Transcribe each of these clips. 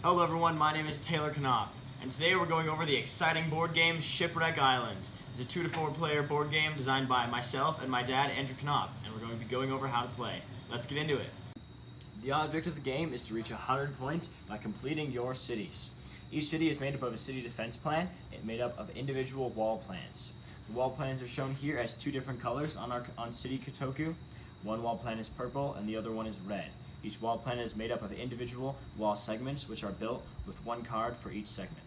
Hello everyone, my name is Taylor Knopp, and today we're going over the exciting board game Shipwreck Island. It's a 2 to 4 player board game designed by myself and my dad, Andrew Knopp, and we're going to be going over how to play. Let's get into it. The object of the game is to reach 100 points by completing your cities. Each city is made up of a city defense plan, made up of individual wall plans. The wall plans are shown here as two different colors on City Kotoku. One wall plan is purple and the other one is red. Each wall plan is made up of individual wall segments which are built with one card for each segment.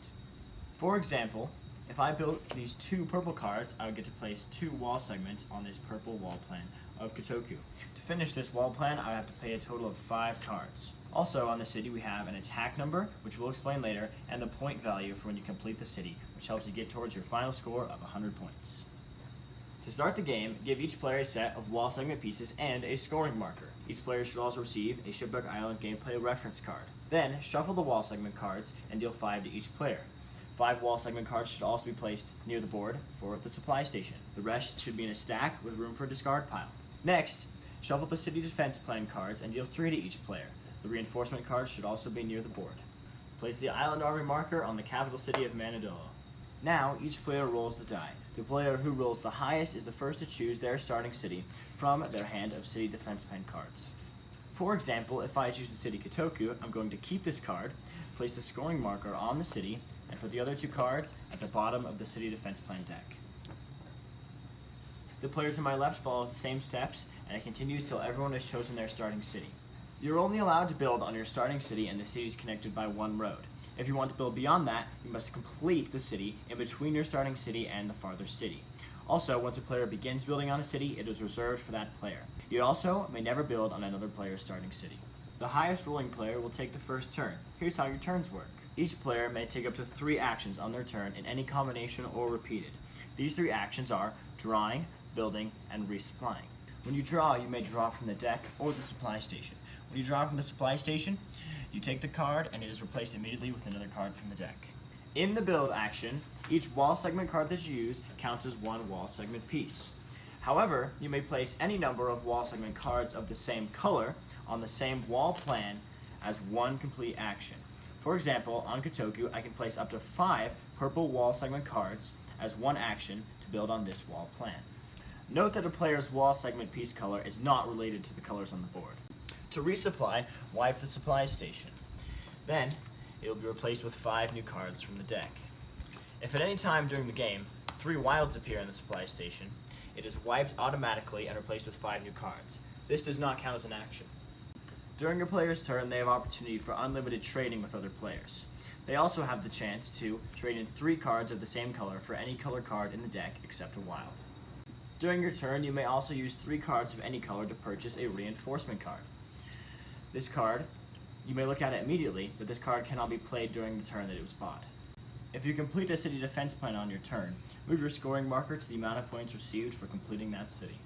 For example, if I built these two purple cards, I would get to place two wall segments on this purple wall plan of Kotoku. To finish this wall plan, I would have to play a total of 5 cards. Also on the city we have an attack number, which we'll explain later, and the point value for when you complete the city, which helps you get towards your final score of 100 points. To start the game, give each player a set of wall segment pieces and a scoring marker. Each player should also receive a Shipwreck Island gameplay reference card. Then, shuffle the wall segment cards and deal 5 to each player. 5 wall segment cards should also be placed near the board for the supply station. The rest should be in a stack with room for a discard pile. Next, shuffle the city defense plan cards and deal 3 to each player. The reinforcement cards should also be near the board. Place the island army marker on the capital city of Manadolo. Now, each player rolls the die. The player who rolls the highest is the first to choose their starting city from their hand of city defense plan cards. For example, if I choose the city Kotoku, I'm going to keep this card, place the scoring marker on the city, and put the other 2 cards at the bottom of the city defense plan deck. The player to my left follows the same steps, and it continues till everyone has chosen their starting city. You're only allowed to build on your starting city and the city is connected by one road. If you want to build beyond that, you must complete the city in between your starting city and the farther city. Also, once a player begins building on a city, it is reserved for that player. You also may never build on another player's starting city. The highest rolling player will take the first turn. Here's how your turns work. Each player may take up to 3 actions on their turn in any combination or repeated. These 3 actions are drawing, building, and resupplying. When you draw, you may draw from the deck or the supply station. When you draw from the supply station, you take the card and it is replaced immediately with another card from the deck. In the build action, each wall segment card that you use counts as 1 wall segment piece. However, you may place any number of wall segment cards of the same color on the same wall plan as 1 complete action. For example, on Kotoku, I can place up to 5 purple wall segment cards as 1 action to build on this wall plan. Note that a player's wall segment piece color is not related to the colors on the board. To resupply, wipe the supply station. Then, it will be replaced with 5 new cards from the deck. If at any time during the game, 3 wilds appear in the supply station, it is wiped automatically and replaced with 5 new cards. This does not count as an action. During your player's turn, they have opportunity for unlimited trading with other players. They also have the chance to trade in 3 cards of the same color for any color card in the deck except a wild. During your turn, you may also use 3 cards of any color to purchase a reinforcement card. This card, you may look at it immediately, but this card cannot be played during the turn that it was bought. If you complete a city defense plan on your turn, move your scoring marker to the amount of points received for completing that city.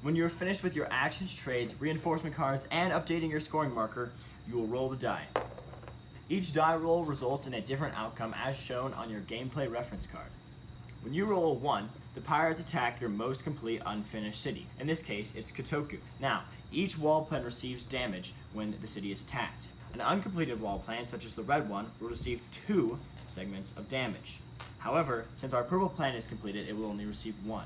When you are finished with your actions, trades, reinforcement cards, and updating your scoring marker, you will roll the die. Each die roll results in a different outcome as shown on your gameplay reference card. When you roll a 1, the pirates attack your most complete unfinished city. In this case, it's Kotoku. Now, each wall plan receives damage when the city is attacked. An uncompleted wall plan, such as the red one, will receive 2 segments of damage. However, since our purple plan is completed, it will only receive 1.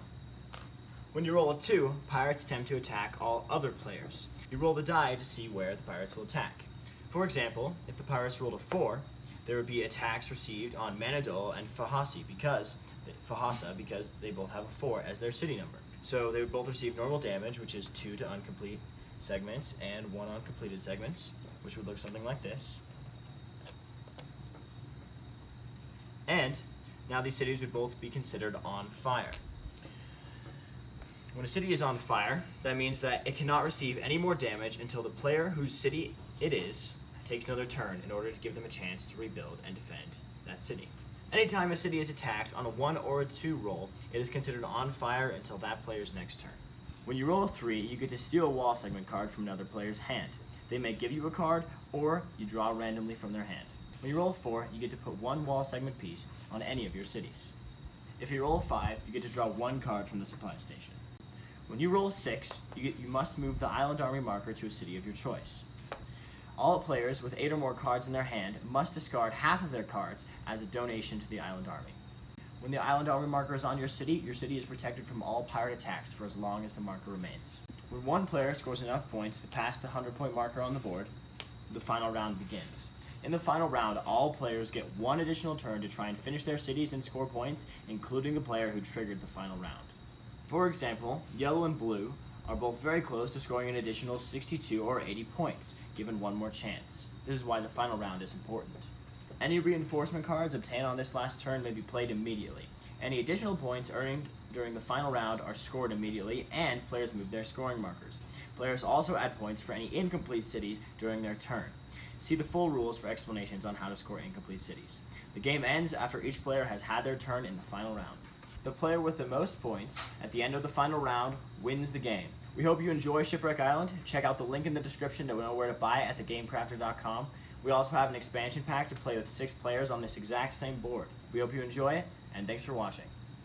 When you roll a 2, pirates attempt to attack all other players. You roll the die to see where the pirates will attack. For example, if the pirates rolled a 4, there would be attacks received on Manadol and Fahasa because they both have a 4 as their city number. So they would both receive normal damage, which is 2 to uncomplete segments, and 1 on completed segments, which would look something like this. And now these cities would both be considered on fire. When a city is on fire, that means that it cannot receive any more damage until the player whose city it is takes another turn in order to give them a chance to rebuild and defend that city. Anytime a city is attacked on a 1 or a 2 roll, it is considered on fire until that player's next turn. When you roll a 3, you get to steal a wall segment card from another player's hand. They may give you a card, or you draw randomly from their hand. When you roll a 4, you get to put 1 wall segment piece on any of your cities. If you roll a 5, you get to draw 1 card from the supply station. When you roll a 6, you must move the island army marker to a city of your choice. All players with 8 or more cards in their hand must discard half of their cards as a donation to the island army. When the island army marker is on your city is protected from all pirate attacks for as long as the marker remains. When one player scores enough points to pass the 100-point marker on the board, the final round begins. In the final round, all players get one additional turn to try and finish their cities and score points, including the player who triggered the final round. For example, yellow and blue are both very close to scoring an additional 62 or 80 points, given one more chance. This is why the final round is important. Any reinforcement cards obtained on this last turn may be played immediately. Any additional points earned during the final round are scored immediately, and players move their scoring markers. Players also add points for any incomplete cities during their turn. See the full rules for explanations on how to score incomplete cities. The game ends after each player has had their turn in the final round. The player with the most points at the end of the final round wins the game. We hope you enjoy Shipwreck Island. Check out the link in the description to know where to buy it at thegamecrafter.com. We also have an expansion pack to play with 6 players on this exact same board. We hope you enjoy it, and thanks for watching.